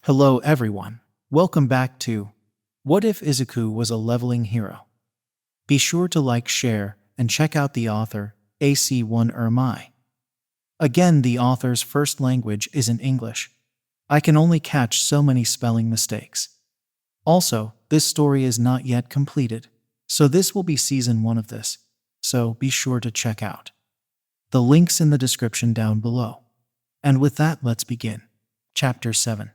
Hello everyone. Welcome back to What If Izuku Was a Leveling Hero? Be sure to like, share, and check out the author, AC1 Ermai. Again, the author's first language isn't English. I can only catch so many spelling mistakes. Also, this story is not yet completed, so this will be season 1 of this, so be sure to check out the links in the description down below. And with that, let's begin. Chapter 7.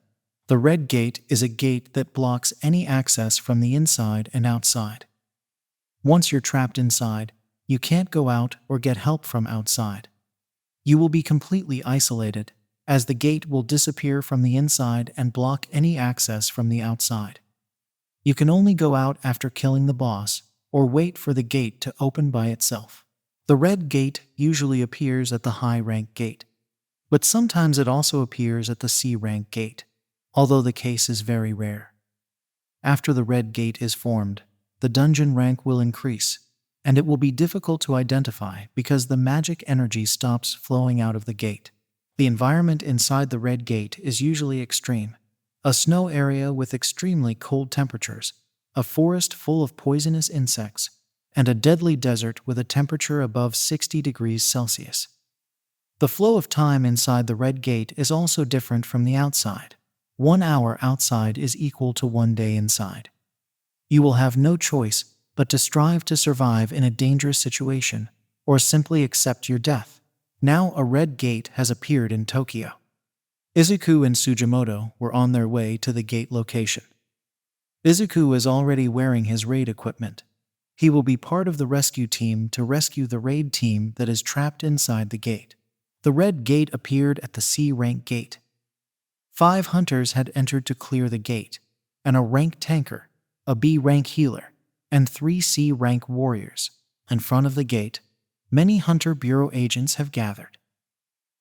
The red gate is a gate that blocks any access from the inside and outside. Once you're trapped inside, you can't go out or get help from outside. You will be completely isolated, as the gate will disappear from the inside and block any access from the outside. You can only go out after killing the boss, or wait for the gate to open by itself. The red gate usually appears at the high rank gate, but sometimes it also appears at the C rank gate, although the case is very rare. After the red gate is formed, the dungeon rank will increase, and it will be difficult to identify because the magic energy stops flowing out of the gate. The environment inside the red gate is usually extreme: a snow area with extremely cold temperatures, a forest full of poisonous insects, and a deadly desert with a temperature above 60 degrees Celsius. The flow of time inside the red gate is also different from the outside. 1 hour outside is equal to 1 day inside. You will have no choice but to strive to survive in a dangerous situation, or simply accept your death. Now a red gate has appeared in Tokyo. Izuku and Sugimoto were on their way to the gate location. Izuku is already wearing his raid equipment. He will be part of the rescue team to rescue the raid team that is trapped inside the gate. The red gate appeared at the C rank gate. 5 hunters had entered to clear the gate, and a rank tanker, a B rank healer, and 3 C rank warriors. In front of the gate, many Hunter Bureau agents have gathered.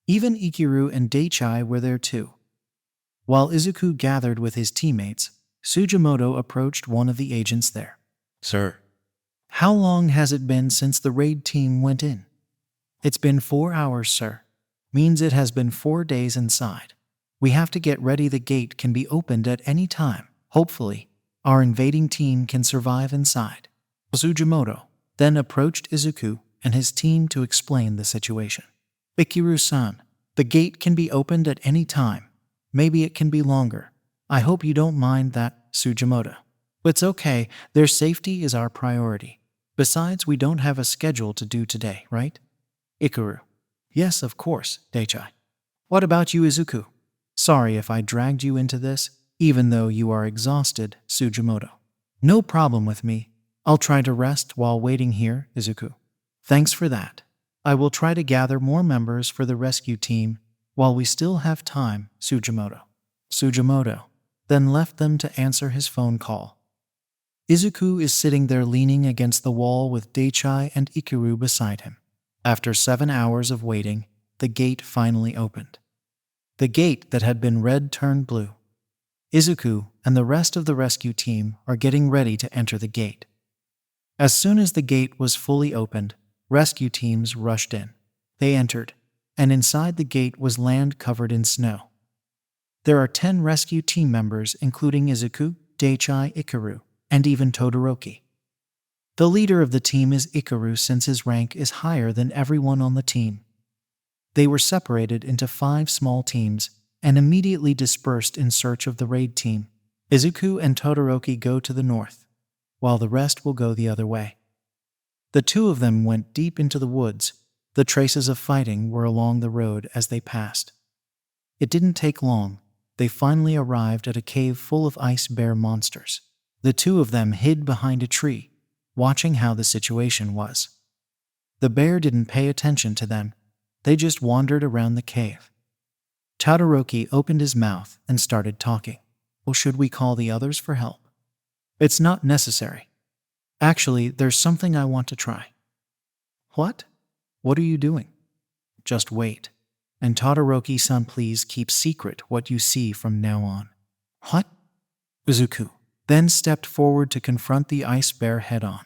Even Ikiru and Daichai were there too. While Izuku gathered with his teammates, Sugimoto approached one of the agents there. Sir, How long has it been since the raid team went in? It's been 4 hours, sir. Means it has been 4 days inside. We have to get ready. The gate can be opened at any time. Hopefully, our invading team can survive inside. Sugimoto then approached Izuku and his team to explain the situation. Ikiru-san, the gate can be opened at any time. Maybe it can be longer. I hope you don't mind that, Sugimoto. It's okay, their safety is our priority. Besides, we don't have a schedule to do today, right? Ikiru: Yes, of course, Daichai. What about you, Izuku? Sorry if I dragged you into this, even though you are exhausted, Sugimoto. No problem with me. I'll try to rest while waiting here, Izuku. Thanks for that. I will try to gather more members for the rescue team while we still have time, Sugimoto. Sugimoto then left them to answer his phone call. Izuku is sitting there leaning against the wall with Daichai and Ikiru beside him. After 7 hours of waiting, the gate finally opened. The gate that had been red turned blue. Izuku and the rest of the rescue team are getting ready to enter the gate. As soon as the gate was fully opened, rescue teams rushed in. They entered, and inside the gate was land covered in snow. There are 10 rescue team members, including Izuku, Daichai, Ikiru, and even Todoroki. The leader of the team is Ikiru since his rank is higher than everyone on the team. They were separated into 5 small teams and immediately dispersed in search of the raid team. Izuku and Todoroki go to the north, while the rest will go the other way. The 2 of them went deep into the woods. The traces of fighting were along the road as they passed. It didn't take long. They finally arrived at a cave full of ice bear monsters. The 2 of them hid behind a tree, watching how the situation was. The bear didn't pay attention to them. They just wandered around the cave. Todoroki opened his mouth and started talking. Well, should we call the others for help? It's not necessary. Actually, there's something I want to try. What? What are you doing? Just wait. And Todoroki-san, please keep secret what you see from now on. What? Izuku then stepped forward to confront the ice bear head-on.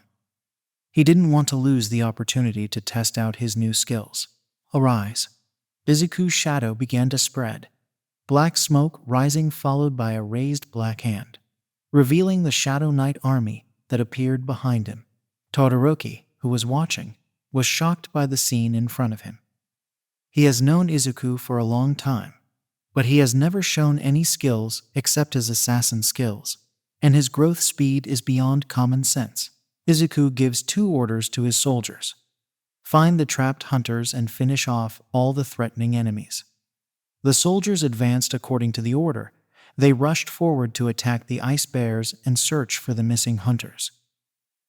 He didn't want to lose the opportunity to test out his new skills. Arise. Izuku's shadow began to spread. black smoke rising followed by a raised black hand, revealing the Shadow Knight army that appeared behind him. Todoroki, who was watching, was shocked by the scene in front of him. He has known Izuku for a long time, but he has never shown any skills except his assassin skills, and his growth speed is beyond common sense. Izuku gives 2 orders to his soldiers: find the trapped hunters and finish off all the threatening enemies. The soldiers advanced according to the order. They rushed forward to attack the ice bears and search for the missing hunters.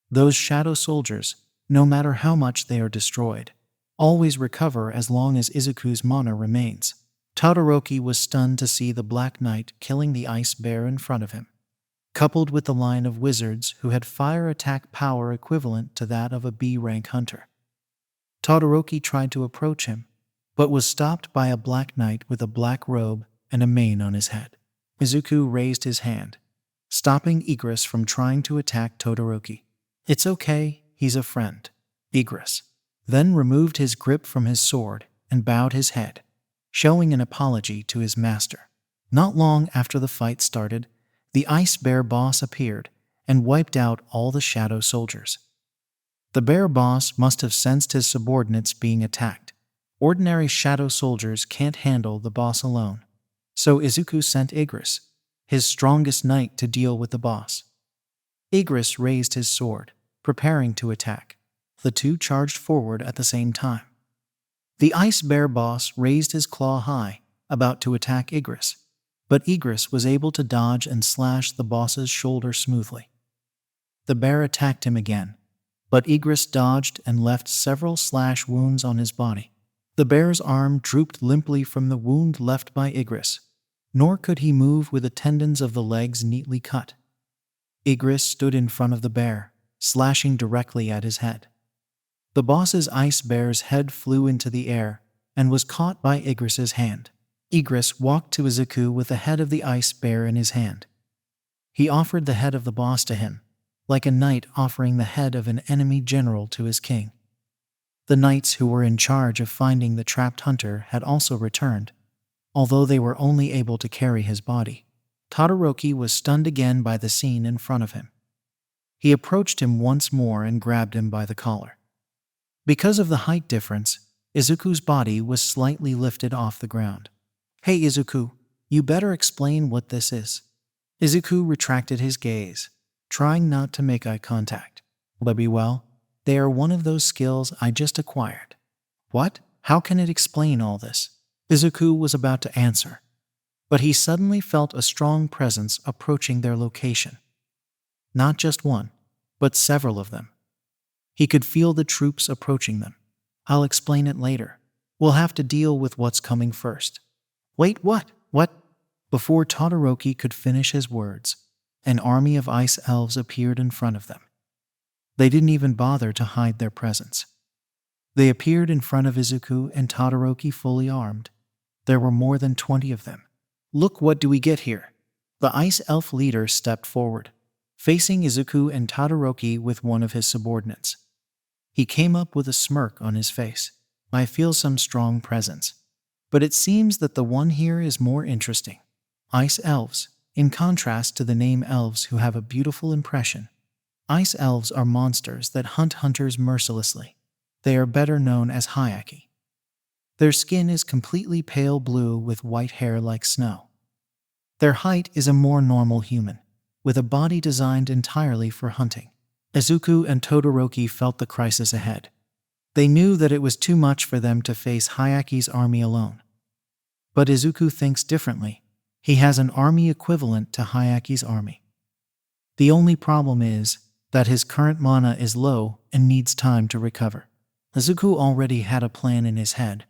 Those shadow soldiers, no matter how much they are destroyed, always recover as long as Izuku's mana remains. Todoroki was stunned to see the Black Knight killing the ice bear in front of him, coupled with the line of wizards who had fire attack power equivalent to that of a B-rank hunter. Todoroki tried to approach him, but was stopped by a Black Knight with a black robe and a mane on his head. Izuku raised his hand, stopping Igris from trying to attack Todoroki. "It's okay, he's a friend." Igris then removed his grip from his sword and bowed his head, showing an apology to his master. Not long after the fight started, the Ice Bear boss appeared and wiped out all the shadow soldiers. The bear boss must have sensed his subordinates being attacked. Ordinary shadow soldiers can't handle the boss alone, so Izuku sent Igris, his strongest knight, to deal with the boss. Igris raised his sword, preparing to attack. The two charged forward at the same time. The Ice Bear boss raised his claw high, about to attack Igris, but Igris was able to dodge and slash the boss's shoulder smoothly. The bear attacked him again, but Igris dodged and left several slash wounds on his body. The bear's arm drooped limply from the wound left by Igris, nor could he move with the tendons of the legs neatly cut. Igris stood in front of the bear, slashing directly at his head. The boss's ice bear's head flew into the air and was caught by Igris's hand. Igris walked to Izuku with the head of the ice bear in his hand. He offered the head of the boss to him, like a knight offering the head of an enemy general to his king. The knights who were in charge of finding the trapped hunter had also returned, although they were only able to carry his body. Todoroki was stunned again by the scene in front of him. He approached him once more and grabbed him by the collar. Because of the height difference, Izuku's body was slightly lifted off the ground. "Hey Izuku, you better explain what this is." Izuku retracted his gaze, trying not to make eye contact. Well, they are one of those skills I just acquired." "What? How can it explain all this?" Izuku was about to answer, but he suddenly felt a strong presence approaching their location. Not just one, but several of them. He could feel the troops approaching them. "I'll explain it later. We'll have to deal with what's coming first." "Wait, what? What?" Before Todoroki could finish his words, an army of ice elves appeared in front of them. They didn't even bother to hide their presence. They appeared in front of Izuku and Todoroki fully armed. There were more than 20 of them. "Look, what do we get here?" The ice elf leader stepped forward, facing Izuku and Todoroki with one of his subordinates. He came up with a smirk on his face. "I feel some strong presence, but it seems that the one here is more interesting." Ice elves, in contrast to the name elves who have a beautiful impression. Ice elves are monsters that hunt hunters mercilessly. They are better known as Hyaki. Their skin is completely pale blue with white hair like snow. Their height is a more normal human, with a body designed entirely for hunting. Izuku and Todoroki felt the crisis ahead. They knew that it was too much for them to face Hyaki's army alone. But Izuku thinks differently. He has an army equivalent to Hyaki's army. The only problem is that his current mana is low and needs time to recover. Izuku already had a plan in his head.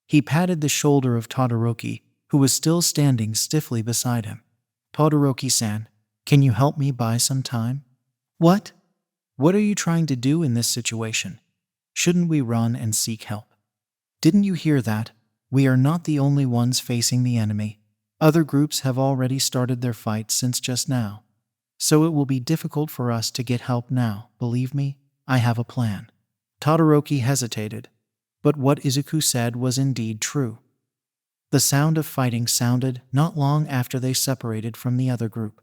He patted the shoulder of Todoroki, who was still standing stiffly beside him. "Todoroki-san, can you help me buy some time?" "What? What are you trying to do in this situation? Shouldn't we run and seek help?" "Didn't you hear that? We are not the only ones facing the enemy. Other groups have already started their fight since just now. So it will be difficult for us to get help now. Believe me, I have a plan." Todoroki hesitated, but what Izuku said was indeed true. The sound of fighting sounded not long after they separated from the other group.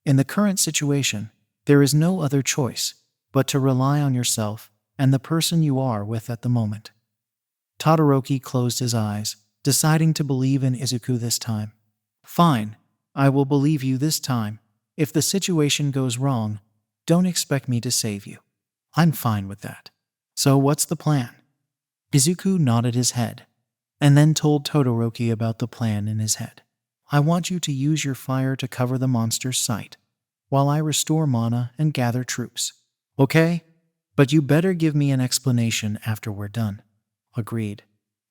In the current situation, there is no other choice but to rely on yourself and the person you are with at the moment. Todoroki closed his eyes, deciding to believe in Izuku this time. Fine, I will believe you this time. If the situation goes wrong, don't expect me to save you. I'm fine with that. So what's the plan? Izuku nodded his head, and then told Todoroki about the plan in his head. I want you to use your fire to cover the monster's sight, while I restore mana and gather troops. Okay? But you better give me an explanation after we're done. Agreed.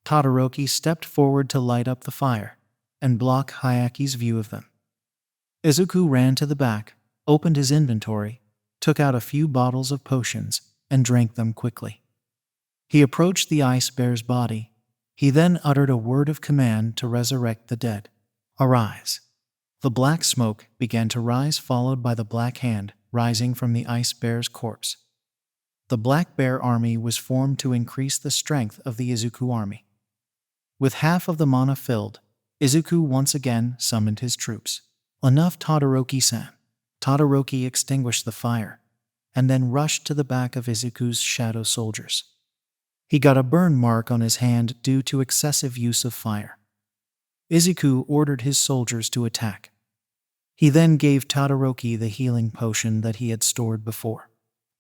Todoroki stepped forward to light up the fire and block Hayaki's view of them. Izuku ran to the back, opened his inventory, took out a few bottles of potions, and drank them quickly. He approached the ice bear's body. He then uttered a word of command to resurrect the dead. Arise. The black smoke began to rise, followed by the black hand rising from the ice bear's corpse. The black bear army was formed to increase the strength of the Izuku army. With half of the mana filled, Izuku once again summoned his troops. Enough, Todoroki-san. Todoroki extinguished the fire, and then rushed to the back of Izuku's shadow soldiers. He got a burn mark on his hand due to excessive use of fire. Izuku ordered his soldiers to attack. He then gave Todoroki the healing potion that he had stored before.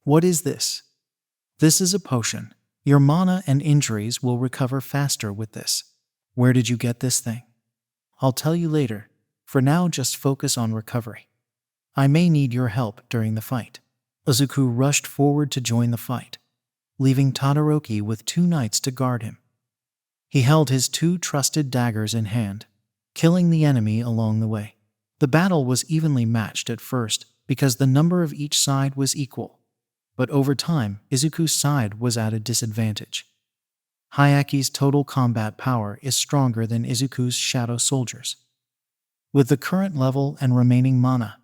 What is this? This is a potion. Your mana and injuries will recover faster with this. Where did you get this thing? I'll tell you later. For now, just focus on recovery. I may need your help during the fight. Izuku rushed forward to join the fight, leaving Todoroki with 2 knights to guard him. He held his 2 trusted daggers in hand, killing the enemy along the way. The battle was evenly matched at first because the number of each side was equal, but over time, Izuku's side was at a disadvantage. Hayaki's total combat power is stronger than Izuku's shadow soldiers. With the current level and remaining mana,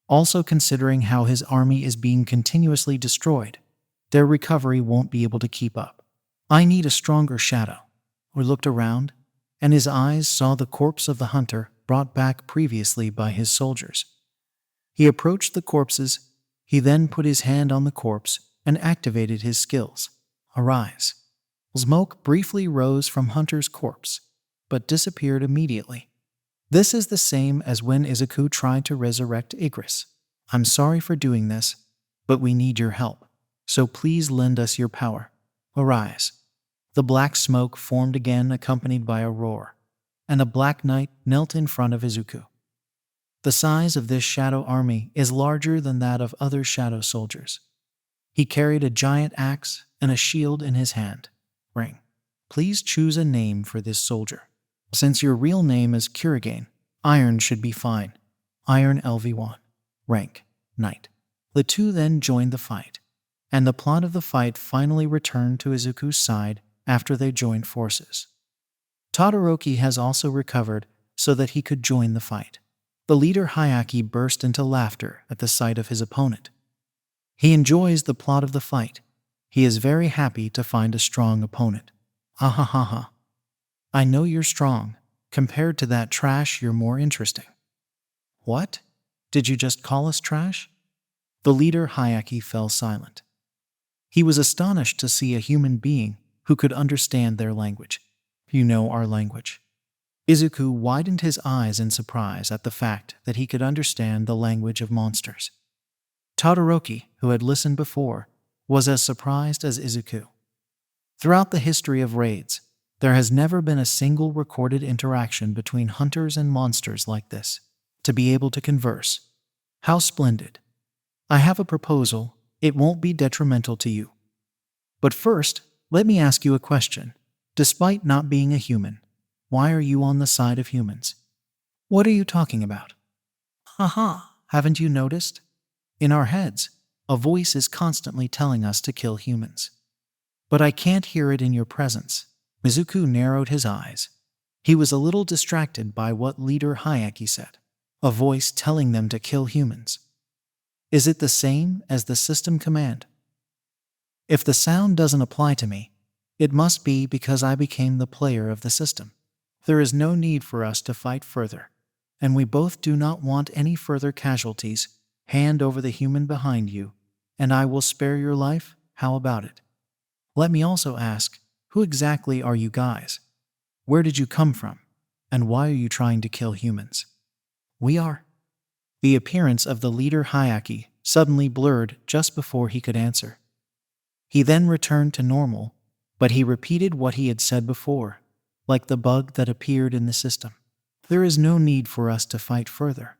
also considering how his army is being continuously destroyed, their recovery won't be able to keep up. I need a stronger shadow. He looked around, and his eyes saw the corpse of the hunter brought back previously by his soldiers. He approached the corpses. He then put his hand on the corpse and activated his skills. Arise. Smoke briefly rose from Hunter's corpse, but disappeared immediately. This is the same as when Izuku tried to resurrect Igris. I'm sorry for doing this, but we need your help, so please lend us your power. Arise. The black smoke formed again, accompanied by a roar, and a black knight knelt in front of Izuku. The size of this shadow army is larger than that of other shadow soldiers. He carried a giant axe and a shield in his hand. Ring. Please choose a name for this soldier. Since your real name is Kurigane, Iron should be fine. Iron LV1. Rank. Knight. The 2 then joined the fight, and the plot of the fight finally returned to Izuku's side after they joined forces. Todoroki has also recovered so that he could join the fight. The leader Hayaki burst into laughter at the sight of his opponent. He enjoys the plot of the fight. He is very happy to find a strong opponent. Ha. I know you're strong. Compared to that trash, you're more interesting. What? Did you just call us trash? The leader Hayaki fell silent. He was astonished to see a human being who could understand their language. You know our language. Izuku widened his eyes in surprise at the fact that he could understand the language of monsters. Todoroki, who had listened before, was as surprised as Izuku. Throughout the history of raids, there has never been a single recorded interaction between hunters and monsters like this. To be able to converse. How splendid. I have a proposal. It won't be detrimental to you. But first, let me ask you a question. Despite not being a human, why are you on the side of humans? What are you talking about? Haha, haven't you noticed? In our heads, a voice is constantly telling us to kill humans. But I can't hear it in your presence. Izuku narrowed his eyes. He was a little distracted by what leader Hayaki said. A voice telling them to kill humans. Is it the same as the system command? If the sound doesn't apply to me, it must be because I became the player of the system. There is no need for us to fight further, and we both do not want any further casualties. Hand over the human behind you, and I will spare your life. How about it? Let me also ask, who exactly are you guys? Where did you come from? And why are you trying to kill humans? We are. The appearance of the leader Hayaki suddenly blurred just before he could answer. He then returned to normal, but he repeated what he had said before, like the bug that appeared in the system. There is no need for us to fight further,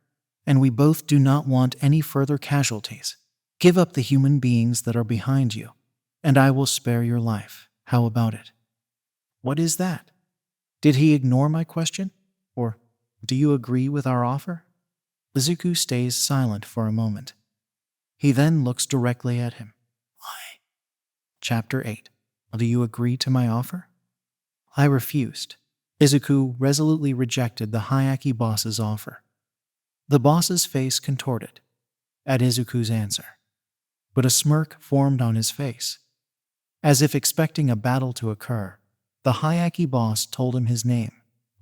and we both do not want any further casualties. Give up the human beings that are behind you, and I will spare your life. How about it? What is that? Did he ignore my question? Or do you agree with our offer? Izuku stays silent for a moment. He then looks directly at him. Why? Chapter 8. Do you agree to my offer? I refused. Izuku resolutely rejected the Hayaki boss's offer. The boss's face contorted at Izuku's answer, but a smirk formed on his face. As if expecting a battle to occur, the Hayaki boss told him his name.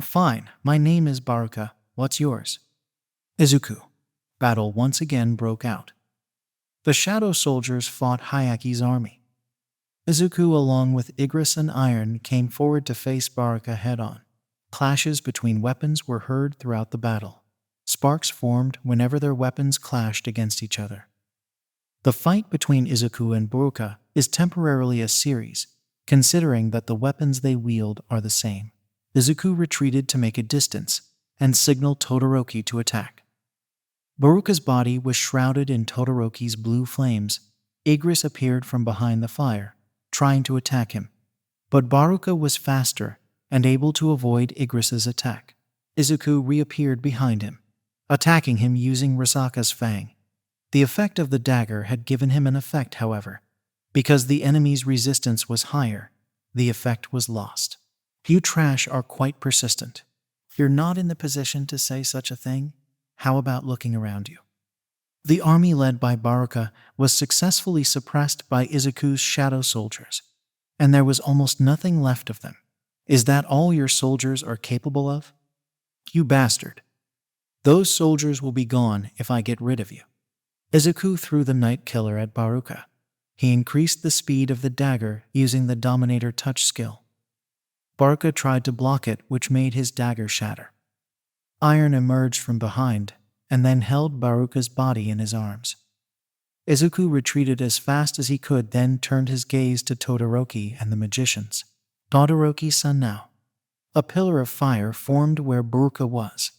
Fine, my name is Baruka. What's yours? Izuku. Battle once again broke out. The shadow soldiers fought Hayaki's army. Izuku, along with Igris and Iron, came forward to face Baruka head-on. Clashes between weapons were heard throughout the battle. Sparks formed whenever their weapons clashed against each other. The fight between Izuku and Baruka is temporarily a series, considering that the weapons they wield are the same. Izuku retreated to make a distance and signaled Todoroki to attack. Baruka's body was shrouded in Todoroki's blue flames. Igris appeared from behind the fire, trying to attack him, but Baruka was faster and able to avoid Igris's attack. Izuku reappeared behind him, attacking him using Risaka's fang. The effect of the dagger had given him an effect, however. Because the enemy's resistance was higher, the effect was lost. You trash are quite persistent. You're not in the position to say such a thing. How about looking around you? The army led by Baruka was successfully suppressed by Izuku's shadow soldiers, and there was almost nothing left of them. Is that all your soldiers are capable of? You bastard. Those soldiers will be gone if I get rid of you. Izuku threw the Night Killer at Baruka. He increased the speed of the dagger using the Dominator touch skill. Baruka tried to block it, which made his dagger shatter. Iron emerged from behind and then held Baruka's body in his arms. Izuku retreated as fast as he could, then turned his gaze to Todoroki and the magicians. Todoroki-san now. A pillar of fire formed where Baruka was.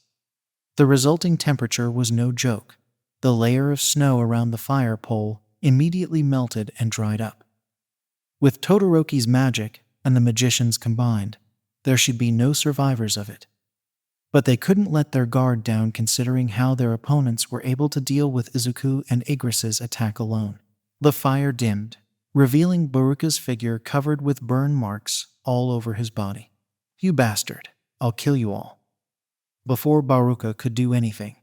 The resulting temperature was no joke. The layer of snow around the fire pole immediately melted and dried up. With Todoroki's magic and the magicians combined, there should be no survivors of it. But they couldn't let their guard down, considering how their opponents were able to deal with Izuku and Igris's attack alone. The fire dimmed, revealing Baruka's figure covered with burn marks all over his body. You bastard, I'll kill you all. Before Baruka could do anything,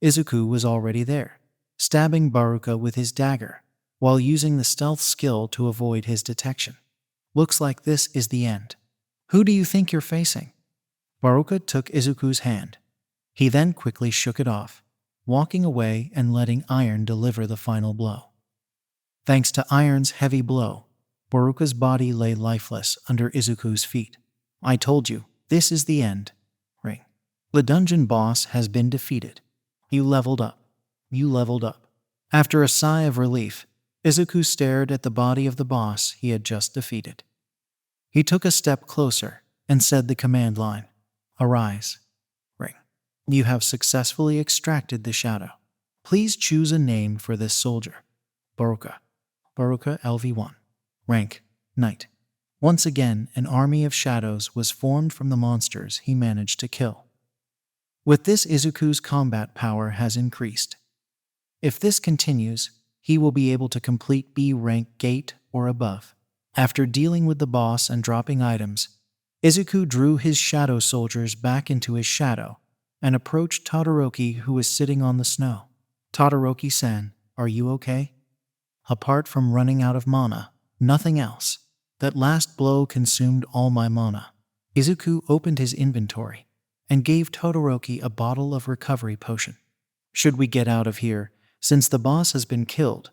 Izuku was already there, stabbing Baruka with his dagger, while using the stealth skill to avoid his detection. Looks like this is the end. Who do you think you're facing? Baruka took Izuku's hand. He then quickly shook it off, walking away and letting Iron deliver the final blow. Thanks to Iron's heavy blow, Baruka's body lay lifeless under Izuku's feet. I told you, this is the end. Ring. The dungeon boss has been defeated. You leveled up. You leveled up. After a sigh of relief, Izuku stared at the body of the boss he had just defeated. He took a step closer and said the command line. Arise. Ring. You have successfully extracted the shadow. Please choose a name for this soldier. Baruka. Baruka LV1. Rank. Knight. Once again, an army of shadows was formed from the monsters he managed to kill. With this, Izuku's combat power has increased. If this continues, he will be able to complete B rank gate or above. After dealing with the boss and dropping items, Izuku drew his shadow soldiers back into his shadow and approached Todoroki, who was sitting on the snow. Todoroki-san, are you okay? Apart from running out of mana, nothing else. That last blow consumed all my mana. Izuku opened his inventory and gave Todoroki a bottle of recovery potion. Should we get out of here, since the boss has been killed,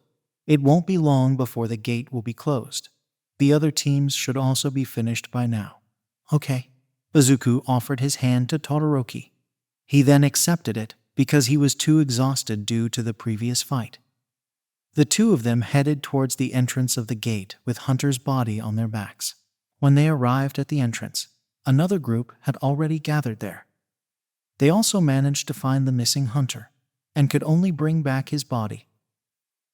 it won't be long before the gate will be closed. The other teams should also be finished by now. Okay. Izuku offered his hand to Todoroki. He then accepted it because he was too exhausted due to the previous fight. The two of them headed towards the entrance of the gate with Hunter's body on their backs. When they arrived at the entrance, another group had already gathered there. They also managed to find the missing Hunter and could only bring back his body.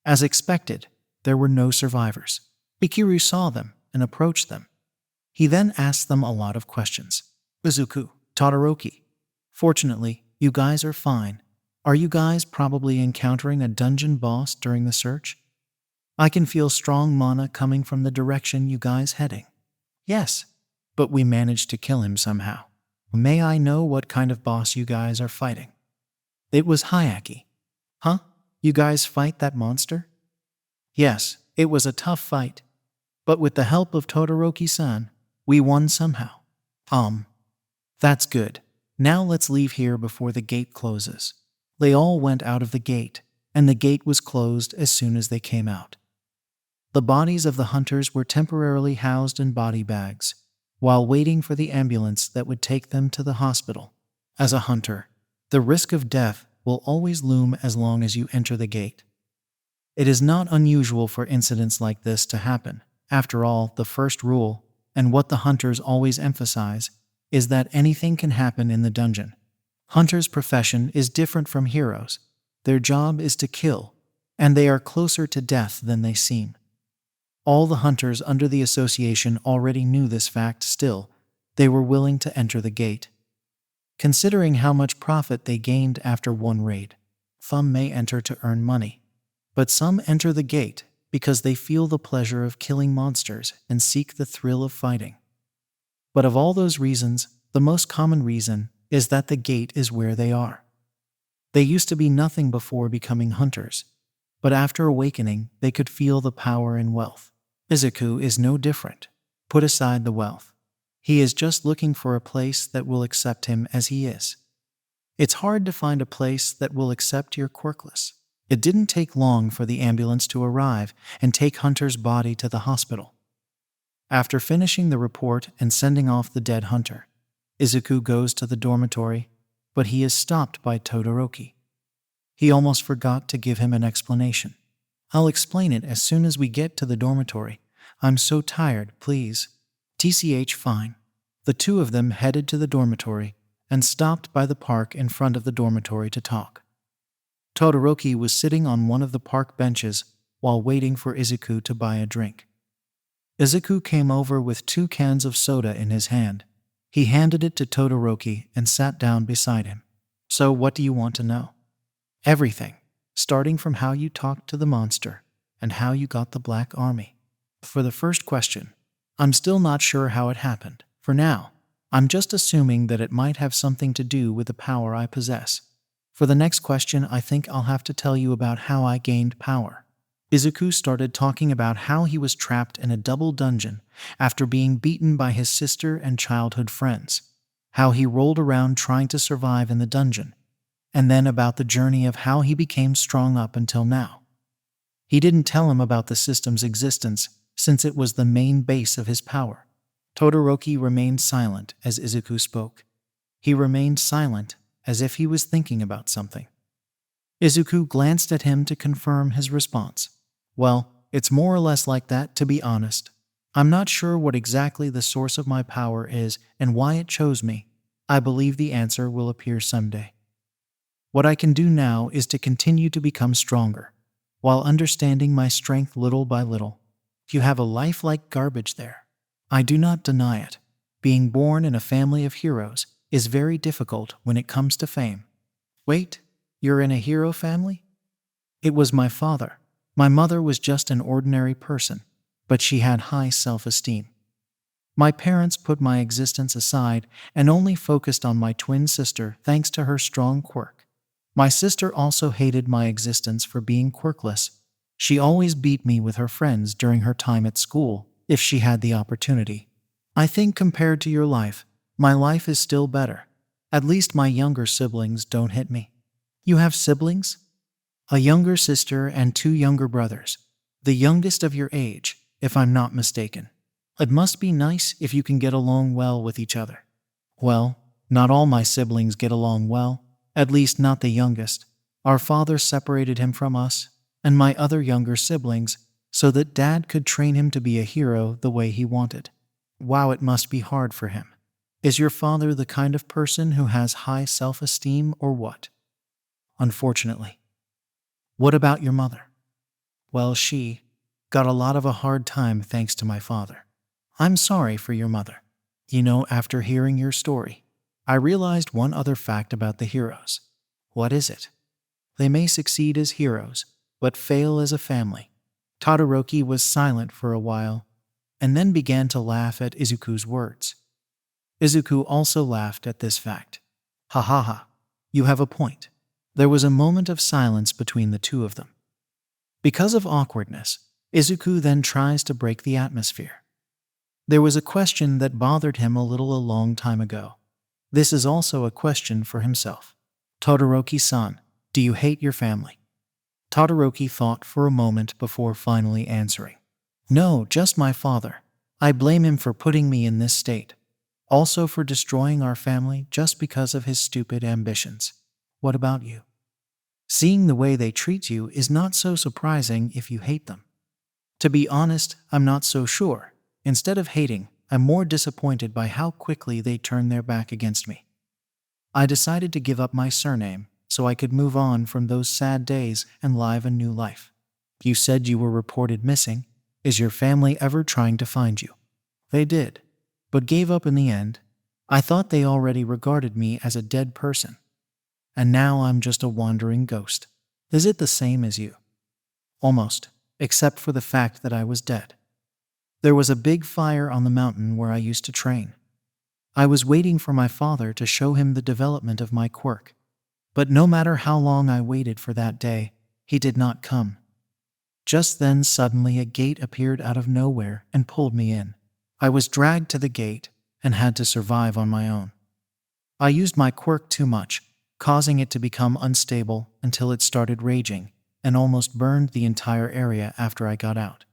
As expected, there were no survivors. Ikiru saw them and approached them. He then asked them a lot of questions. Izuku, Todoroki, fortunately, you guys are fine. Are you guys probably encountering a dungeon boss during the search? I can feel strong mana coming from the direction you guys heading. Yes, but we managed to kill him somehow. May I know what kind of boss you guys are fighting? It was Hayaki. Huh? You guys fight that monster? Yes, it was a tough fight. But with the help of Todoroki-san, we won somehow. That's good. Now let's leave here before the gate closes. They all went out of the gate, and the gate was closed as soon as they came out. The bodies of the hunters were temporarily housed in body bags, while waiting for the ambulance that would take them to the hospital. As a hunter, the risk of death will always loom as long as you enter the gate. It is not unusual for incidents like this to happen. After all, the first rule, and what the hunters always emphasize, is that anything can happen in the dungeon. Hunters' profession is different from heroes. Their job is to kill, and they are closer to death than they seem. All the hunters under the association already knew this fact. Still, they were willing to enter the gate. Considering how much profit they gained after one raid, some may enter to earn money, but some enter the gate because they feel the pleasure of killing monsters and seek the thrill of fighting. But of all those reasons, the most common reason is that the gate is where they are. They used to be nothing before becoming hunters, but after awakening, they could feel the power and wealth. Izuku is no different. Put aside the wealth. He is just looking for a place that will accept him as he is. It's hard to find a place that will accept your quirkless. It didn't take long for the ambulance to arrive and take Hunter's body to the hospital. After finishing the report and sending off the dead hunter, Izuku goes to the dormitory, but he is stopped by Todoroki. He almost forgot to give him an explanation. I'll explain it as soon as we get to the dormitory. I'm so tired, please. TCH fine. The two of them headed to the dormitory and stopped by the park in front of the dormitory to talk. Todoroki was sitting on one of the park benches while waiting for Izuku to buy a drink. Izuku came over with 2 cans of soda in his hand. He handed it to Todoroki and sat down beside him. So what do you want to know? Everything, starting from how you talked to the monster and how you got the Black Army. For the first question, I'm still not sure how it happened. For now, I'm just assuming that it might have something to do with the power I possess. For the next question, I think I'll have to tell you about how I gained power. Izuku started talking about how he was trapped in a double dungeon after being beaten by his sister and childhood friends, how he rolled around trying to survive in the dungeon, and then about the journey of how he became strong up until now. He didn't tell him about the system's existence since it was the main base of his power. Todoroki remained silent as Izuku spoke. He remained silent as if he was thinking about something. Izuku glanced at him to confirm his response. Well, it's more or less like that, to be honest. I'm not sure what exactly the source of my power is and why it chose me. I believe the answer will appear someday. What I can do now is to continue to become stronger, while understanding my strength little by little. You have a life like garbage there. I do not deny it. Being born in a family of heroes is very difficult when it comes to fame. Wait, you're in a hero family? It was my father. My mother was just an ordinary person, but she had high self-esteem. My parents put my existence aside and only focused on my twin sister thanks to her strong quirk. My sister also hated my existence for being quirkless. She always beat me with her friends during her time at school, if she had the opportunity. I think compared to your life, My life is still better. At least my younger siblings don't hit me. You have siblings? A younger sister and two younger brothers. The youngest of your age, if I'm not mistaken. It must be nice if you can get along well with each other. Well, not all my siblings get along well, at least not the youngest. Our father separated him from us and my other younger siblings so that Dad could train him to be a hero the way he wanted. Wow, it must be hard for him. Is your father the kind of person who has high self-esteem or what? Unfortunately. What about your mother? Well, she got a lot of a hard time thanks to my father. I'm sorry for your mother. You know, after hearing your story, I realized one other fact about the heroes. What is it? They may succeed as heroes, but fail as a family. Todoroki was silent for a while, and then began to laugh at Izuku's words. Izuku also laughed at this fact. Ha ha ha, you have a point. There was a moment of silence between the two of them. Because of awkwardness, Izuku then tries to break the atmosphere. There was a question that bothered him a long time ago. This is also a question for himself. Todoroki-san, do you hate your family? Todoroki thought for a moment before finally answering. No, just my father. I blame him for putting me in this state. Also for destroying our family just because of his stupid ambitions. What about you? Seeing the way they treat you is not so surprising if you hate them. To be honest, I'm not so sure. Instead of hating, I'm more disappointed by how quickly they turn their back against me. I decided to give up my surname so I could move on from those sad days and live a new life. You said you were reported missing. Is your family ever trying to find you? They did, but gave up in the end. I thought they already regarded me as a dead person. And now I'm just a wandering ghost. Is it the same as you? Almost, except for the fact that I was dead. There was a big fire on the mountain where I used to train. I was waiting for my father to show him the development of my quirk. But no matter how long I waited for that day, he did not come. Just then suddenly a gate appeared out of nowhere and pulled me in. I was dragged to the gate and had to survive on my own. I used my quirk too much, causing it to become unstable until it started raging and almost burned the entire area after I got out.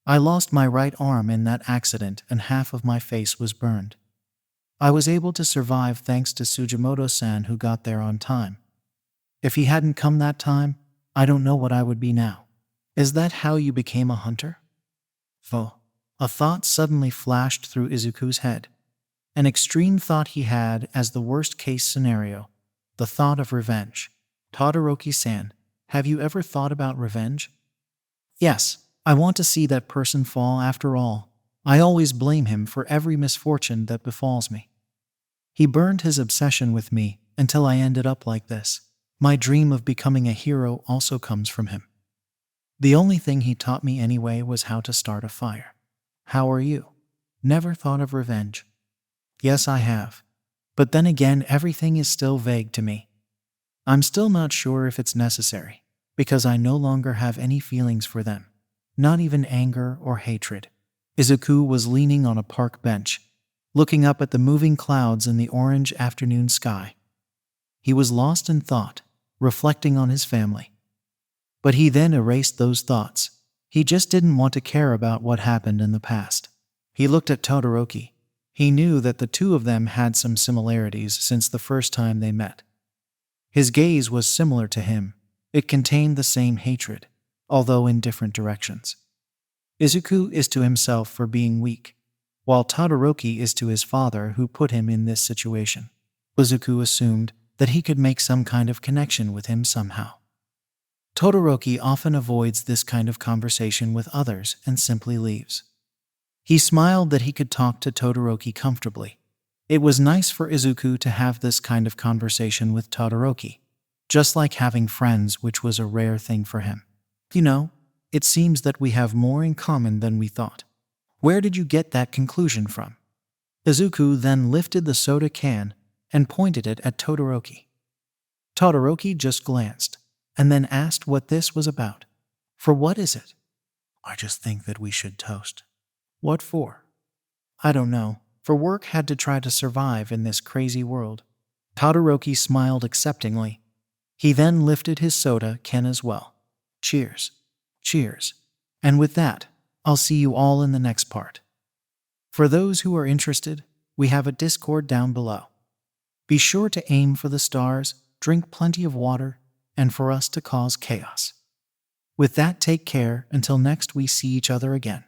I lost my right arm in that accident and half of my face was burned. I was able to survive thanks to Sugimoto-san who got there on time. If he hadn't come that time, I don't know what I would be now. Is that how you became a hunter? Oh, a thought suddenly flashed through Izuku's head. An extreme thought he had as the worst-case scenario, the thought of revenge. Todoroki-san, have you ever thought about revenge? Yes, I want to see that person fall after all. I always blame him for every misfortune that befalls me. He burned his obsession with me until I ended up like this. My dream of becoming a hero also comes from him. The only thing he taught me anyway was how to start a fire. How are you? Never thought of revenge? Yes, I have. But then again, everything is still vague to me. I'm still not sure if it's necessary, because I no longer have any feelings for them. Not even anger or hatred. Izuku was leaning on a park bench, looking up at the moving clouds in the orange afternoon sky. He was lost in thought, reflecting on his family. But he then erased those thoughts. He just didn't want to care about what happened in the past. He looked at Todoroki. He knew that the two of them had some similarities since the first time they met. His gaze was similar to him. It contained the same hatred, although in different directions. Izuku is to himself for being weak, while Todoroki is to his father who put him in this situation. Izuku assumed that he could make some kind of connection with him somehow. Todoroki often avoids this kind of conversation with others and simply leaves. He smiled that he could talk to Todoroki comfortably. It was nice for Izuku to have this kind of conversation with Todoroki, just like having friends, which was a rare thing for him. You know, it seems that we have more in common than we thought. Where did you get that conclusion from? Izuku then lifted the soda can and pointed it at Todoroki. Todoroki just glanced, and then asked what this was about. For what is it? I just think that we should toast. What for? I don't know. for work had to try to survive in this crazy world. Todoroki smiled acceptingly. He then lifted his soda can as well. Cheers. Cheers. And with that, I'll see you all in the next part. For those who are interested, we have a Discord down below. Be sure to aim for the stars, drink plenty of water, and for us to cause chaos. With that, take care until next we see each other again.